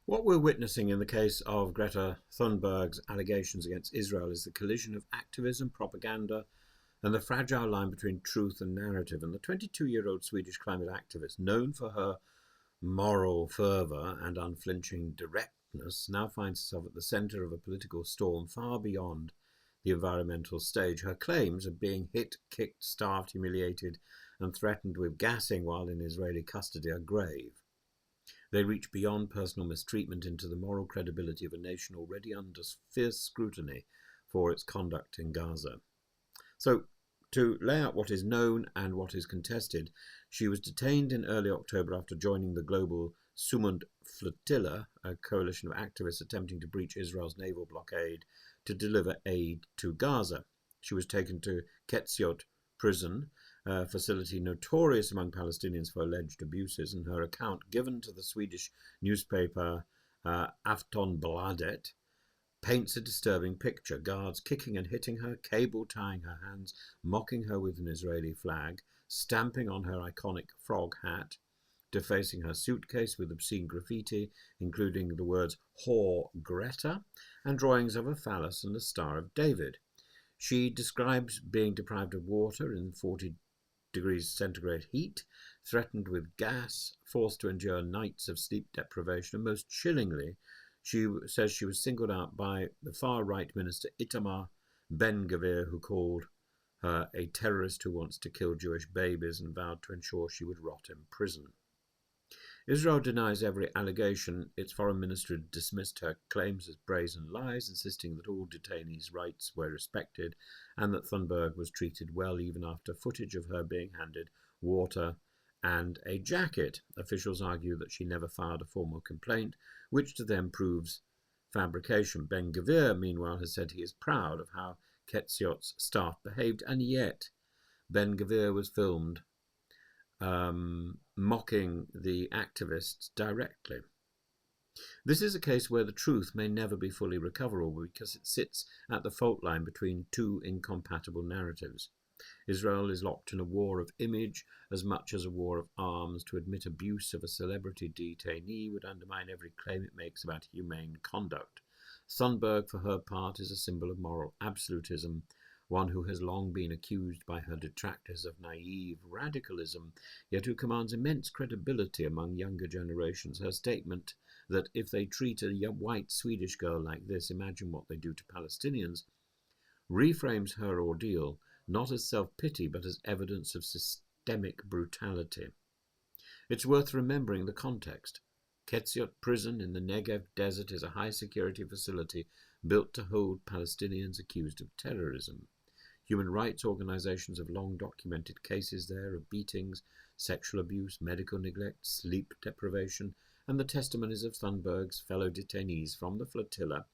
What we're witnessing in the case of Greta Thunberg's allegations against Israel is the collision of activism, propaganda, and the fragile line between truth and narrative. And the 22-year-old Swedish climate activist, known for her moral fervour and unflinching directness, now finds herself at the centre of a political storm far beyond the environmental stage. Her claims of being hit, kicked, starved, humiliated, and threatened with gassing while in Israeli custody are grave. They reach beyond personal mistreatment into the moral credibility of a nation already under fierce scrutiny for its conduct in Gaza. So, to lay out what is known and what is contested, she was detained in early October after joining the global Sumund Flotilla, a coalition of activists attempting to breach Israel's naval blockade to deliver aid to Gaza. She was taken to Ketziot prison, a facility notorious among Palestinians for alleged abuses, and her account given to the Swedish newspaper Aftonbladet paints a disturbing picture. Guards kicking and hitting her, cable tying her hands, mocking her with an Israeli flag, stamping on her iconic frog hat, defacing her suitcase with obscene graffiti, including the words "Whore Greta," and drawings of a phallus and a Star of David. She describes being deprived of water in 40 degrees centigrade heat, threatened with gas, forced to endure nights of sleep deprivation, and most chillingly, she says she was singled out by the far-right minister Itamar Ben-Gvir, who called her a terrorist who wants to kill Jewish babies and vowed to ensure she would rot in prison. Israel denies every allegation. Its foreign ministry dismissed her claims as brazen lies, insisting that all detainees' rights were respected and that Thunberg was treated well even after footage of her being handed water and a jacket. Officials argue that she never filed a formal complaint, which to them proves fabrication. Ben-Gvir, meanwhile, has said he is proud of how Ketziot's staff behaved, and yet Ben-Gvir was filmed mocking the activists directly. This is a case where the truth may never be fully recoverable because it sits at the fault line between two incompatible narratives. Israel is locked in a war of image as much as a war of arms. To admit abuse of a celebrity detainee would undermine every claim it makes about humane conduct. Thunberg, for her part, is a symbol of moral absolutism, one who has long been accused by her detractors of naive radicalism, yet who commands immense credibility among younger generations. Her statement that if they treat a white Swedish girl like this, imagine what they do to Palestinians, reframes her ordeal not as self-pity but as evidence of systemic brutality. It's worth remembering the context. Ketziot prison in the Negev desert is a high-security facility built to hold Palestinians accused of terrorism. Human rights organizations have long documented cases there of beatings, sexual abuse, medical neglect, sleep deprivation, and the testimonies of Thunberg's fellow detainees from the flotilla,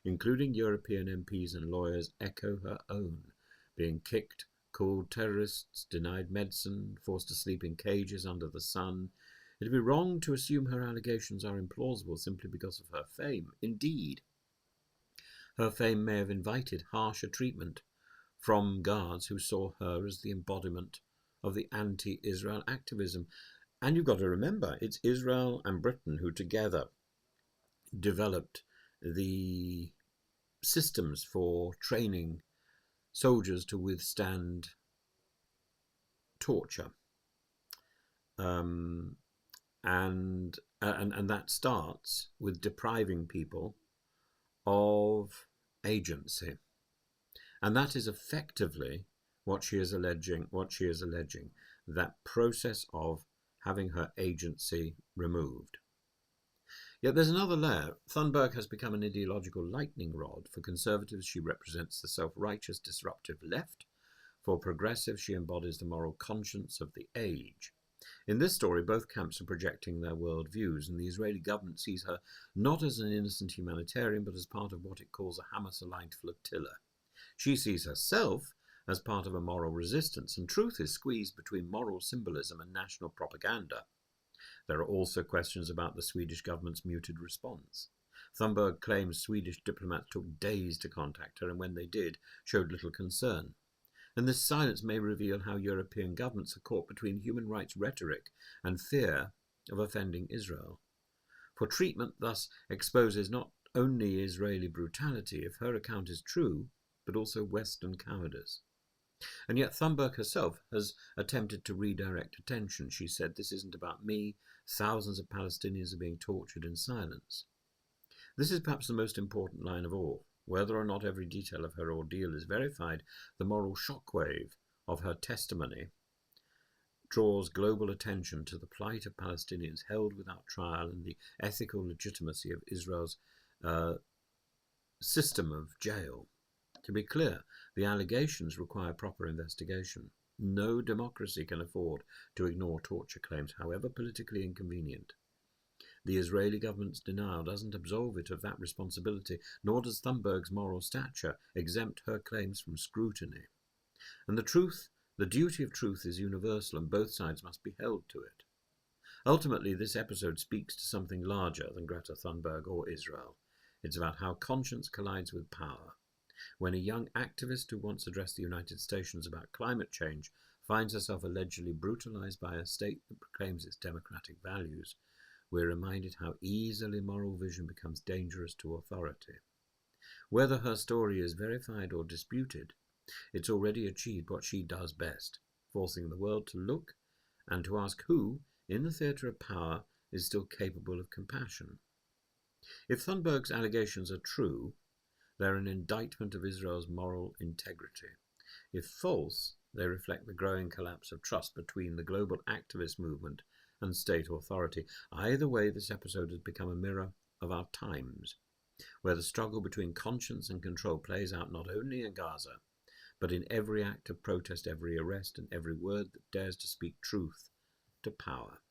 including European MPs and lawyers, echo her own, being kicked, called terrorists, denied medicine, forced to sleep in cages under the sun. It would be wrong to assume her allegations are implausible simply because of her fame. Indeed, her fame may have invited harsher treatment from guards who saw her as the embodiment of the anti-Israel activism. And you've got to remember, it's Israel and Britain who together developed the systems for training soldiers to withstand torture. And that starts with depriving people of agency. And that is effectively what she is alleging, that process of having her agency removed. Yet there's another layer. Thunberg has become an ideological lightning rod. For conservatives, she represents the self-righteous, disruptive left. For progressives, she embodies the moral conscience of the age. In this story, both camps are projecting their worldviews, and the Israeli government sees her not as an innocent humanitarian, but as part of what it calls a Hamas-aligned flotilla. She sees herself as part of a moral resistance, and truth is squeezed between moral symbolism and national propaganda. There are also questions about the Swedish government's muted response. Thunberg claims Swedish diplomats took days to contact her, and when they did, showed little concern. And this silence may reveal how European governments are caught between human rights rhetoric and fear of offending Israel. For treatment thus exposes not only Israeli brutality, if her account is true, but also Western cowardice. And yet Thunberg herself has attempted to redirect attention. She said, "This isn't about me. Thousands of Palestinians are being tortured in silence." This is perhaps the most important line of all. Whether or not every detail of her ordeal is verified, the moral shockwave of her testimony draws global attention to the plight of Palestinians held without trial and the ethical legitimacy of Israel's system of jail. To be clear, the allegations require proper investigation. No democracy can afford to ignore torture claims, however politically inconvenient. The Israeli government's denial doesn't absolve it of that responsibility, nor does Thunberg's moral stature exempt her claims from scrutiny. And the duty of truth is universal, and both sides must be held to it. Ultimately, this episode speaks to something larger than Greta Thunberg or Israel. It's about how conscience collides with power. When a young activist who once addressed the United Nations about climate change finds herself allegedly brutalized by a state that proclaims its democratic values, we're reminded how easily moral vision becomes dangerous to authority. Whether her story is verified or disputed, it's already achieved what she does best, forcing the world to look and to ask who, in the theatre of power, is still capable of compassion. If Thunberg's allegations are true, they're an indictment of Israel's moral integrity. If false, they reflect the growing collapse of trust between the global activist movement and state authority. Either way, this episode has become a mirror of our times, where the struggle between conscience and control plays out not only in Gaza, but in every act of protest, every arrest, and every word that dares to speak truth to power.